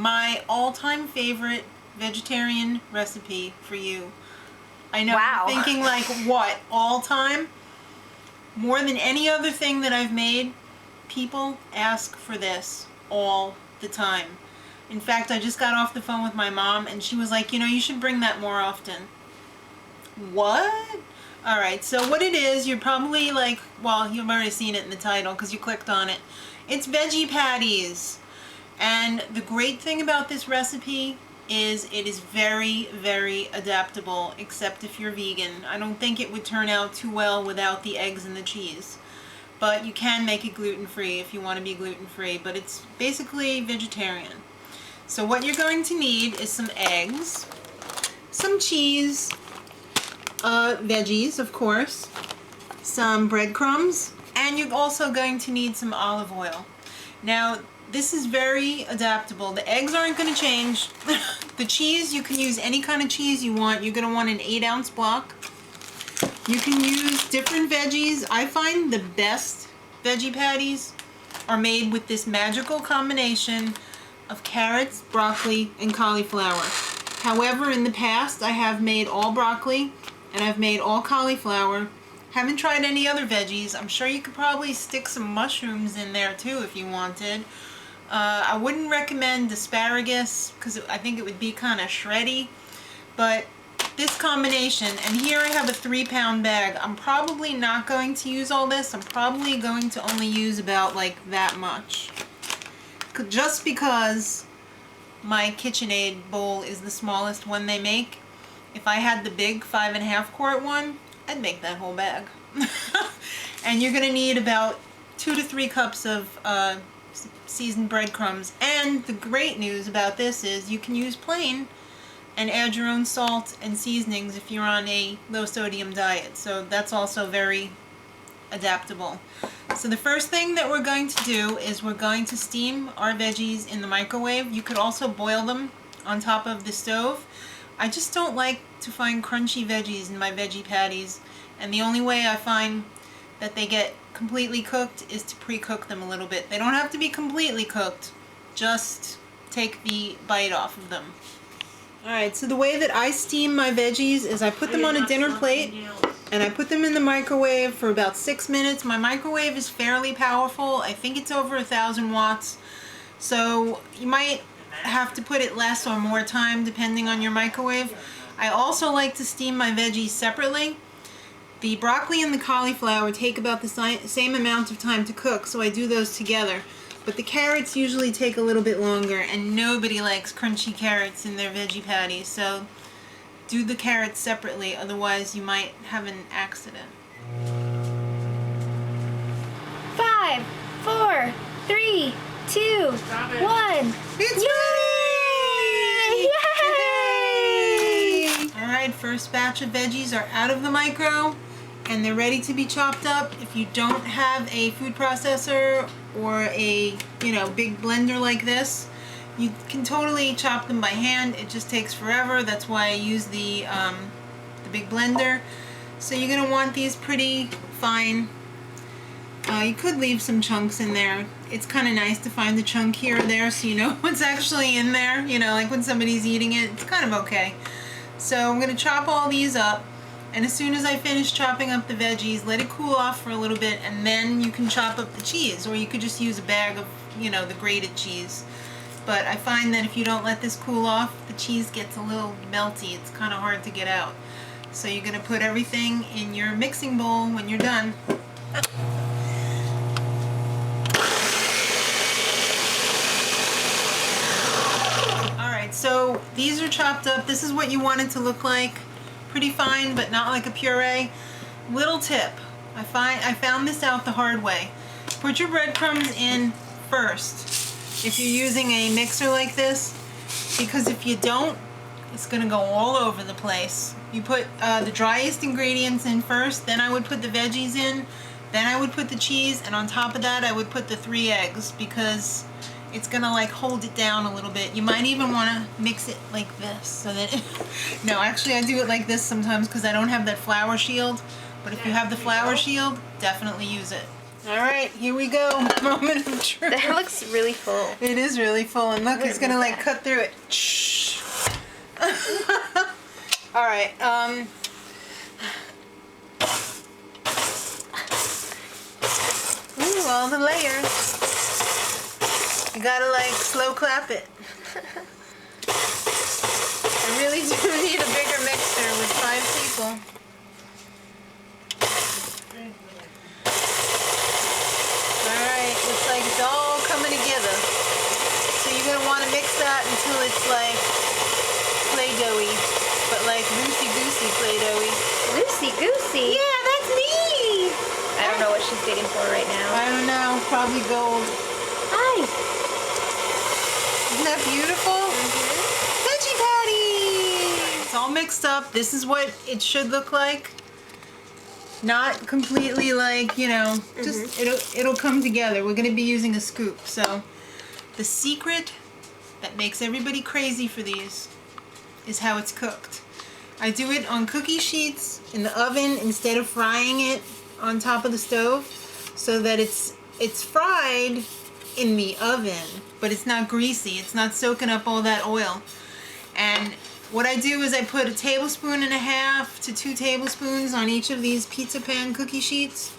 my all-time favorite vegetarian recipe for you. I know Wow. you're thinking like, what, all time? More than any other thing that I've made, people ask for this all the time. In fact, I just got off the phone with my mom and she was like, you know, you should bring that more often. What? Alright, so what it is, you're probably like, well, you've already seen it in the title because you clicked on it. It's Veggie Patties. And the great thing about this recipe is it is very, very adaptable, except if you're vegan. I don't think it would turn out too well without the eggs and the cheese. But you can make it gluten-free if you want to be gluten-free, but it's basically vegetarian. So what you're going to need is some eggs, some cheese, veggies, of course, some breadcrumbs, and you're also going to need some olive oil. Now, this is very adaptable. The eggs aren't going to change. The cheese, you can use any kind of cheese you want. You're going to want an 8-ounce block. You can use different veggies. I find the best veggie patties are made with this magical combination of carrots, broccoli, and cauliflower. However, in the past, I have made all broccoli and I've made all cauliflower. Haven't tried any other veggies. I'm sure you could probably stick some mushrooms in there too if you wanted. I wouldn't recommend asparagus because I think it would be kind of shreddy, but this combination, and here I have a 3-pound bag. I'm probably not going to use all this. I'm probably going to only use about like that much. Just because my KitchenAid bowl is the smallest one they make. If I had the big 5.5 quart one, I'd make that whole bag. And you're going to need about 2 to 3 cups of seasoned breadcrumbs. And the great news about this is you can use plain and add your own salt and seasonings if you're on a low sodium diet. So that's also very adaptable. So the first thing that we're going to do is we're going to steam our veggies in the microwave. You could also boil them on top of the stove. I just don't like to find crunchy veggies in my veggie patties, and the only way I find that they get completely cooked is to pre-cook them a little bit. They don't have to be completely cooked, just take the bite off of them. Alright, so the way that I steam my veggies is I put them on a dinner plate and I put them in the microwave for about 6 minutes. My microwave is fairly powerful. I think it's over 1,000 watts. So you might have to put it less or more time depending on your microwave. I also like to steam my veggies separately. The broccoli and the cauliflower take about the same amount of time to cook, so I do those together. But the carrots usually take a little bit longer, and nobody likes crunchy carrots in their veggie patties, so do the carrots separately, otherwise you might have an accident. 5, 4, 3, 2, 1. It's Yay! ready! Alright, first batch of veggies are out of the micro and they're ready to be chopped up. If you don't have a food processor or a, big blender like this, you can totally chop them by hand. It just takes forever. That's why I use the big blender. So you're going to want these pretty fine. You could leave some chunks in there. It's kind of nice to find a chunk here or there so you know what's actually in there. Like when somebody's eating it, it's kind of okay. So I'm going to chop all these up. And as soon as I finish chopping up the veggies, let it cool off for a little bit, and then you can chop up the cheese, or you could just use a bag of, the grated cheese. But I find that if you don't let this cool off, the cheese gets a little melty. It's kind of hard to get out. So you're going to put everything in your mixing bowl when you're done. Alright, so these are chopped up. This is what you want it to look like. Pretty fine, but not like a puree. Little tip, I found this out the hard way. Put your breadcrumbs in first if you're using a mixer like this, because if you don't, it's gonna go all over the place. You put the driest ingredients in first, then I would put the veggies in, then I would put the cheese, and on top of that I would put the 3 eggs, because it's gonna like hold it down a little bit. You might even want to mix it like this so that no, actually I do it like this sometimes because I don't have that flour shield, but if you have the flour shield, definitely use it. All right, here we go. Moment of truth. That looks really full. It is really full, and look, he's gonna like cut through it. All right. Ooh, all the layers. You gotta like slow clap it. I really do need a bigger mixer with 5 people. Alright, it's like it's all coming together. So you're gonna want to mix that until it's like Play-Doh-y, but like loosey-goosey Play-Doh-y. Loosey-goosey? Yeah, that's me! I don't know what she's digging for right now. I don't know, probably gold. Hi! Isn't that beautiful? Veggie Patties! It's all mixed up. This is what it should look like. Not completely like, you know, just it'll come together. We're gonna be using a scoop. So the secret that makes everybody crazy for these is how it's cooked. I do it on cookie sheets in the oven instead of frying it on top of the stove, so that it's fried in the oven, but it's not greasy. It's not soaking up all that oil. And what I do is I put 1.5 tablespoons to 2 tablespoons on each of these pizza pan cookie sheets,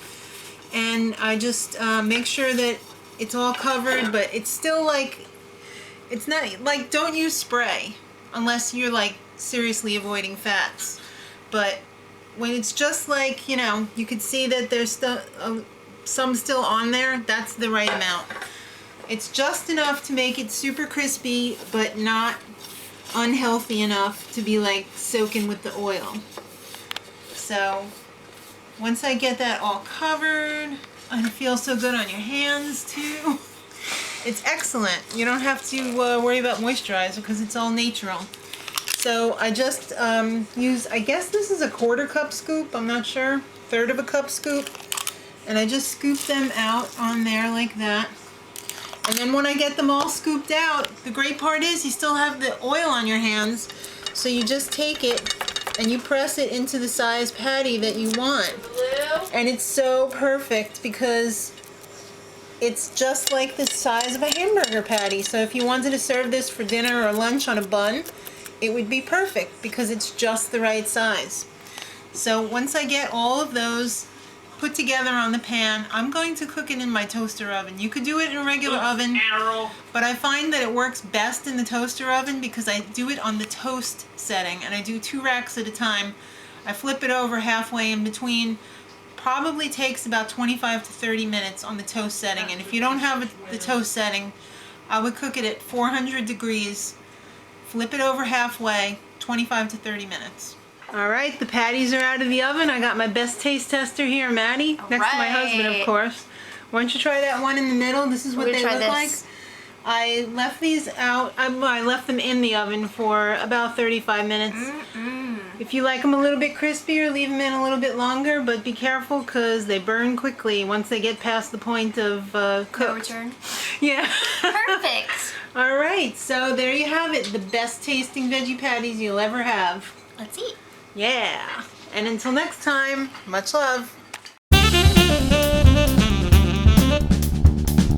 and I just make sure that it's all covered, but it's still like, it's not like, don't use spray unless you're like seriously avoiding fats. But when it's just like, you know, you could see that there's still some still on there, that's the right amount. It's just enough to make it super crispy, but not unhealthy enough to be like soaking with the oil. So once I get that all covered, and it feels so good on your hands too. It's excellent. You don't have to worry about moisturizer because it's all natural. So I just use, I guess this is a 1/4 cup scoop, I'm not sure, 1/3 cup scoop. And I just scoop them out on there like that. And then when I get them all scooped out, the great part is you still have the oil on your hands. So you just take it and you press it into the size patty that you want. And it's so perfect because it's just like the size of a hamburger patty. So if you wanted to serve this for dinner or lunch on a bun, it would be perfect because it's just the right size. So once I get all of those put together on the pan, I'm going to cook it in my toaster oven. You could do it in a regular oven, but I find that it works best in the toaster oven because I do it on the toast setting, and I do 2 racks at a time. I flip it over halfway in between. Probably takes about 25 to 30 minutes on the toast setting, and if you don't have the toast setting, I would cook it at 400 degrees, flip it over halfway, 25 to 30 minutes. All right, the patties are out of the oven. I got my best taste tester here, Maddie, next to my husband, of course. Why don't you try that one in the middle? This is what they look like. I left these out. I left them in the oven for about 35 minutes. If you like them a little bit crispier, leave them in a little bit longer, but be careful because they burn quickly once they get past the point of cooked. No return? Yeah. Perfect. All right, so there you have it. The best tasting veggie patties you'll ever have. Let's eat. Yeah. And until next time, much love.